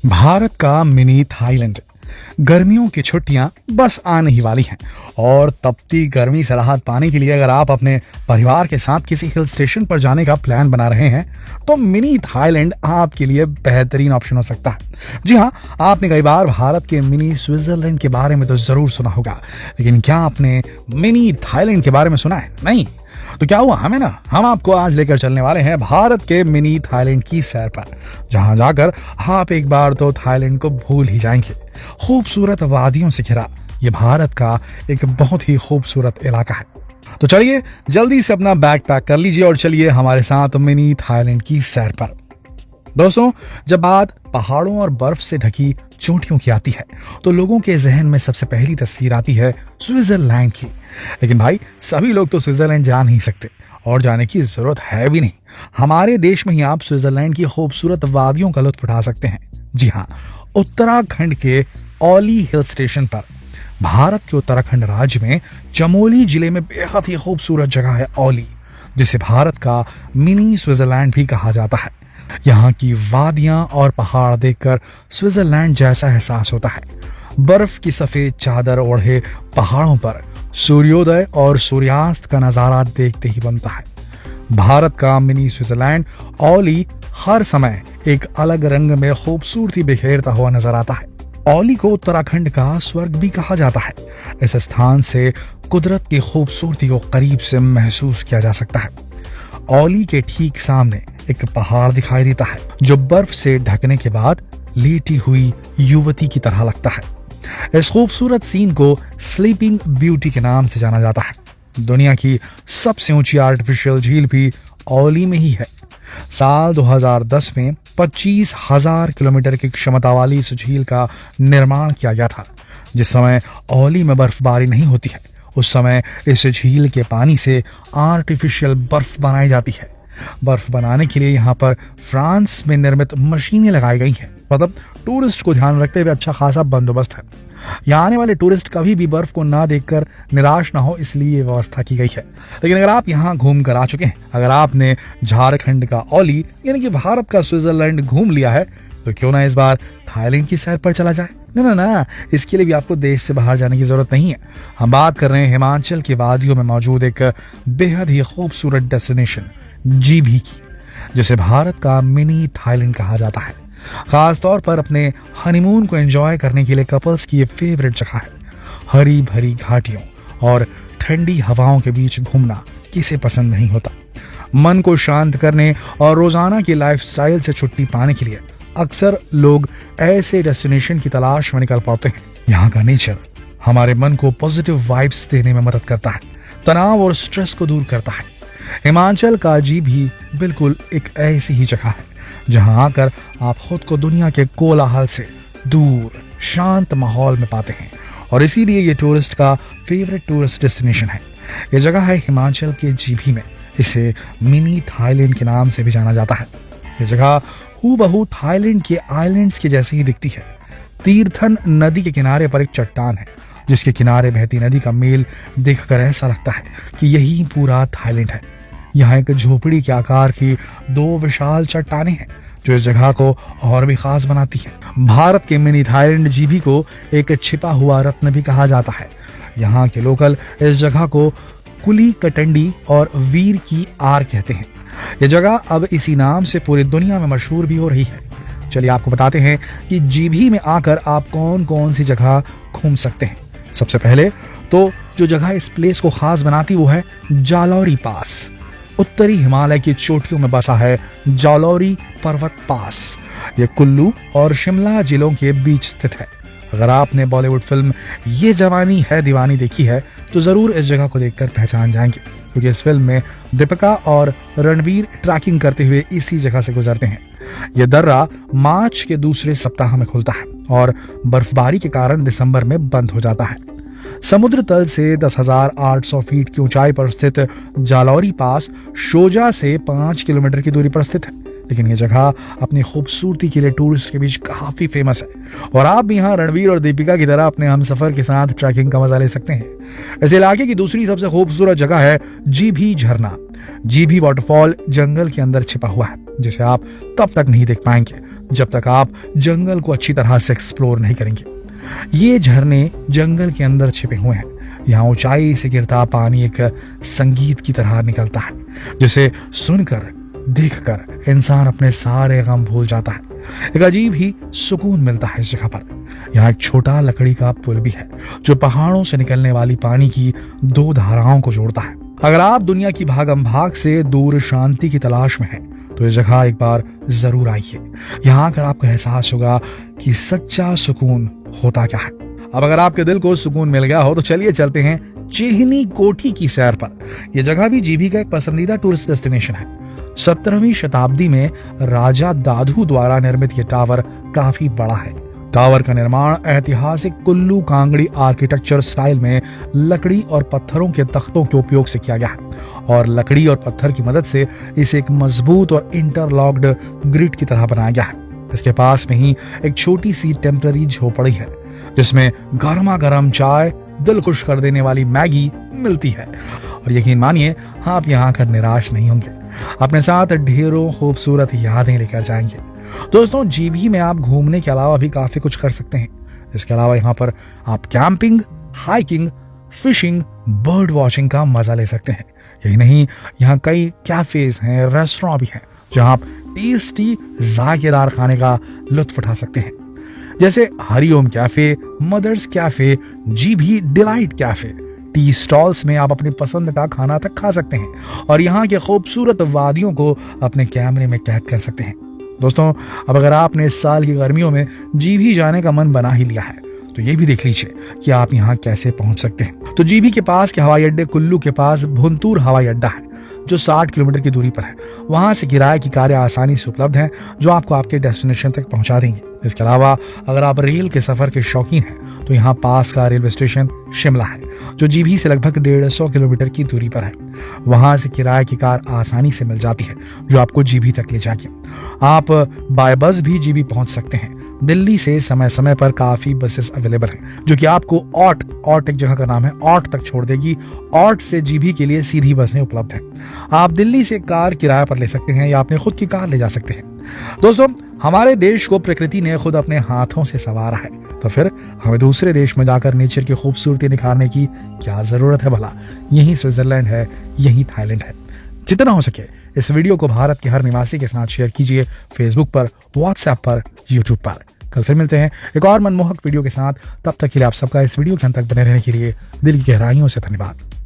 भारत का mini Thailand. गर्मियों की छुट्टियां बस आने ही वाली हैं और तपती गर्मी से राहत पाने के लिए अगर आप अपने परिवार के साथ किसी हिल स्टेशन पर जाने का प्लान बना रहे हैं तो मिनी थाईलैंड आपके लिए बेहतरीन ऑप्शन हो सकता है। जी हाँ, आपने कई बार भारत के मिनी स्विट्जरलैंड के बारे में तो जरूर सुना होगा, लेकिन क्या आपने मिनी थाईलैंड के बारे में सुना है? नहीं तो क्या हुआ, हम आपको आज लेकर चलने वाले हैं भारत के मिनी थाईलैंड की सैर पर, जहां जाकर आप एक बार तो थाईलैंड को भूल ही जाएंगे। खूबसूरत वादियों से घिरा ये भारत का एक बहुत ही खूबसूरत इलाका है। तो चलिए जल्दी से अपना बैग पैक कर लीजिए और चलिए हमारे साथ मिनी थाईलैंड की सैर पर। दोस्तों, जब बात पहाड़ों और बर्फ से ढकी चोटियों की आती है तो लोगों के जहन में सबसे पहली तस्वीर आती है स्विट्जरलैंड की। लेकिन भाई, सभी लोग तो स्विट्जरलैंड जा नहीं सकते और जाने की जरूरत है भी नहीं। हमारे देश में ही आप स्विट्जरलैंड की खूबसूरत वादियों का लुत्फ उठा सकते हैं। जी हाँ, उत्तराखंड के औली हिल स्टेशन पर। भारत के उत्तराखंड राज्य में चमोली जिले में बेहद ही खूबसूरत जगह है औली, जिसे भारत का मिनी स्विट्जरलैंड भी कहा जाता है। यहाँ की वादियां और पहाड़ देखकर स्विट्जरलैंड जैसा एहसास होता है। बर्फ की सफेद चादर ओढ़े पहाड़ों पर सूर्योदय और सूर्यास्त का नजारा देखते ही बनता है। भारत का मिनी स्विट्जरलैंड औली हर समय एक अलग रंग में खूबसूरती बिखेरता हुआ नजर आता है। औली को उत्तराखंड का स्वर्ग भी कहा जाता है। इस स्थान से कुदरत की खूबसूरती को करीब से महसूस किया जा सकता है। औली के ठीक सामने एक पहाड़ दिखाई देता है जो बर्फ से ढकने के बाद लेटी हुई युवती की तरह लगता है। इस खूबसूरत सीन को स्लीपिंग ब्यूटी के नाम से जाना जाता है। दुनिया की सबसे ऊंची आर्टिफिशियल झील भी औली में ही है। साल 2010 में 25,000 किलोमीटर की क्षमता वाली इस झील का निर्माण किया गया था। जिस समय औली में बर्फबारी नहीं होती है, उस समय इस झील के पानी से आर्टिफिशियल बर्फ बनाई जाती है। बर्फ बनाने के लिए यहाँ पर फ्रांस में निर्मित मशीनें लगाई गई हैं। मतलब टूरिस्ट को ध्यान रखते हुए अच्छा खासा बंदोबस्त है। यहाँ आने वाले टूरिस्ट कभी भी बर्फ को ना देखकर निराश ना हो, इसलिए व्यवस्था की गई है। लेकिन अगर आप यहाँ घूम कर आ चुके हैं, अगर आपने झारखंड का औली यानी कि भारत का स्विट्जरलैंड घूम लिया है, तो क्यों ना इस बार थाईलैंड की सैर पर चला जाए। ना, इसके लिए भी आपको देश से बाहर जाने की जरूरत नहीं है। हम बात कर रहे हैं हिमाचल की वादियों में मौजूद एक बेहद ही खूबसूरत डेस्टिनेशन जीभी की, जिसे भारत का मिनी थाईलैंड कहा जाता है। खास तौर पर अपने हनीमून को एंजॉय करने के लिए कपल्स की ये फेवरेट जगह है। हरी भरी घाटियों और ठंडी हवाओं के बीच घूमना किसे पसंद नहीं होता। मन को शांत करने और रोजाना की लाइफस्टाइल से छुट्टी पाने के लिए अक्सर लोग ऐसे डेस्टिनेशन की तलाश में निकल पाते हैं। यहाँ का नेचर हमारे मन को पॉजिटिव वाइब्स देने में मदद करता है, तनाव और स्ट्रेस को दूर करता है। हिमाचल का जीभी बिल्कुल एक ऐसी ही जगह है जहां आकर आप खुद को दुनिया के कोलाहल से दूर शांत माहौल में पाते हैं, और इसीलिए ये टूरिस्ट का फेवरेट टूरिस्ट डेस्टिनेशन है। ये जगह है हिमाचल के जीभी में। इसे मिनी थाईलैंड के नाम से भी जाना जाता है। ये जगह हूबहू थाईलैंड के आइलैंड्स के जैसी ही दिखती है। तीर्थन नदी के किनारे पर एक चट्टान है, जिसके किनारे बहती नदी का मेल देखकर ऐसा लगता है कि यही पूरा थाईलैंड है। यहाँ एक झोपड़ी के आकार की 2 विशाल चट्टानें हैं जो इस जगह को और भी खास बनाती है। भारत के मिनी थाईलैंड जीभी को एक छिपा हुआ रत्न भी कहा जाता है। यहाँ के लोकल इस जगह को कुली कटंडी और वीर की आर कहते हैं। यह जगह अब इसी नाम से पूरी दुनिया में मशहूर भी हो रही है। चलिए आपको बताते हैं कि जीभी में आकर आप कौन कौन सी जगह घूम सकते हैं। सबसे पहले तो जो जगह इस प्लेस को खास बनाती वो है जालौरी पास। उत्तरी हिमालय की चोटियों में बसा है जालौरी पर्वत पास। ये कुल्लू और शिमला जिलों के बीच स्थित है। अगर आपने बॉलीवुड फिल्म ये जवानी है दीवानी देखी है तो जरूर इस जगह को देखकर पहचान जाएंगे, क्योंकि इस फिल्म में दीपिका और रणवीर ट्रैकिंग करते हुए इसी जगह से गुजरते हैं। यह दर्रा मार्च के दूसरे सप्ताह में खुलता है और बर्फबारी के कारण दिसंबर में बंद हो जाता है। समुद्र तल से 10,800 फीट की ऊंचाई पर स्थित जालौरी पास शोजा से 5 किलोमीटर की दूरी पर स्थित है। लेकिन यह जगह अपनी खूबसूरती के लिए टूरिस्ट के बीच काफी फेमस है, और आप भी यहाँ रणवीर और दीपिका की तरह अपने हमसफर के साथ ट्रैकिंग का मजा ले सकते हैं। इस इलाके की दूसरी सबसे खूबसूरत जगह है जीभी झरना। जीभी वाटरफॉल जंगल के अंदर छिपा हुआ है, जिसे आप तब तक नहीं देख पाएंगे जब तक आप जंगल को अच्छी तरह से एक्सप्लोर नहीं करेंगे। ये झरने जंगल के अंदर छिपे हुए हैं। यहाँ ऊंचाई से गिरता पानी एक संगीत की तरह निकलता है, जिसे सुनकर देखकर इंसान अपने सारे गम भूल जाता है। एक अजीब ही सुकून मिलता है इस जगह पर। यहाँ एक छोटा लकड़ी का पुल भी है जो पहाड़ों से निकलने वाली पानी की दो धाराओं को जोड़ता है। अगर आप दुनिया की भागम भाग से दूर शांति की तलाश में हैं, तो इस जगह एक बार जरूर आइए। यहाँ आकर आपको एहसास होगा कि सच्चा सुकून होता क्या है। अब अगर आपके दिल को सुकून मिल गया हो तो चलिए चलते हैं चेहनी कोठी की सैर पर। यह जगह भी जीभी का एक पसंदीदा टूरिस्ट डेस्टिनेशन है। 17वीं शताब्दी में राजा दादू द्वारा निर्मित यह टावर काफी बड़ा है। टावर का निर्माण ऐतिहासिक कुल्लू कांगड़ी आर्किटेक्चर स्टाइल में लकड़ी और पत्थरों के तख्तों के उपयोग से किया गया है और लकड़ी और पत्थर की मदद से इसे एक मजबूत और इंटरलॉक्ड ग्रिड की तरह बनाया गया है। इसके पास में ही एक छोटी सी टेम्पररी झोपड़ी है जिसमें गर्मा गर्म चाय, दिल खुश कर देने वाली मैगी मिलती है। और यकीन मानिए, आप यहाँ आकर निराश नहीं होंगे। अपने साथ ढेरों खूबसूरत यादें लेकर जाएंगे। दोस्तों, जीभी में आप घूमने के अलावा भी काफी कुछ कर सकते हैं। इसके अलावा यहाँ पर आप camping, hiking, fishing, bird watching का मजा ले सकते हैं। यही नहीं, यहाँ कई कैफेज हैं, रेस्टोरेंट भी हैं जहाँ आप टेस्टी जायकेदार खाने का लुत्फ उठा सकते हैं, जैसे Hariom cafe, mothers cafe, Jibhi delight cafe. Tea stalls में आप अपनी पसंद का खाना तक खा सकते हैं और यहाँ के खूबसूरत वादियों को अपने कैमरे में कैद कर सकते हैं। दोस्तों, अब अगर आपने इस साल की गर्मियों में जीभी जाने का मन बना ही लिया है, तो ये भी देख लीजिए कि आप यहाँ कैसे पहुंच सकते हैं। तो जीभी के पास के हवाई अड्डे कुल्लू के पास भुंतूर हवाई अड्डा है जो 60 किलोमीटर की दूरी पर है। वहां से किराए की कारें आसानी से उपलब्ध हैं जो आपको आपके डेस्टिनेशन तक पहुंचा देंगी। इसके अलावा अगर आप रेल के सफर के शौकीन हैं तो यहाँ पास का रेलवे स्टेशन शिमला है जो जीभी से लगभग 150 किलोमीटर की दूरी पर है। वहां से किराए की कार आसानी से मिल जाती है जो आपको जीभी तक ले जाएगी। आप बाय बस भी जीभी पहुंच सकते हैं। दिल्ली से समय समय पर काफी बसेस अवेलेबल हैं जो कि आपको ऑट एक जगह का नाम है, ऑट तक छोड़ देगी। ऑट से जीभी के लिए सीधी बसें उपलब्ध हैं। आप दिल्ली से कार किराए पर ले सकते हैं या अपने खुद की कार ले जा सकते हैं। दोस्तों, हमारे देश को प्रकृति ने खुद अपने हाथों से संवारा है, तो फिर हमें दूसरे देश में जाकर नेचर की खूबसूरती निखारने की क्या जरूरत है भला। यही स्विट्जरलैंड है, यही थाईलैंड है। जितना हो सके इस वीडियो को भारत के हर निवासी के साथ शेयर कीजिए, फेसबुक पर, व्हाट्सएप पर, यूट्यूब पर। कल फिर मिलते हैं एक और मनमोहक वीडियो के साथ। तब तक के लिए आप सबका इस वीडियो के अंत तक बने रहने के लिए दिल की गहराइयों से धन्यवाद।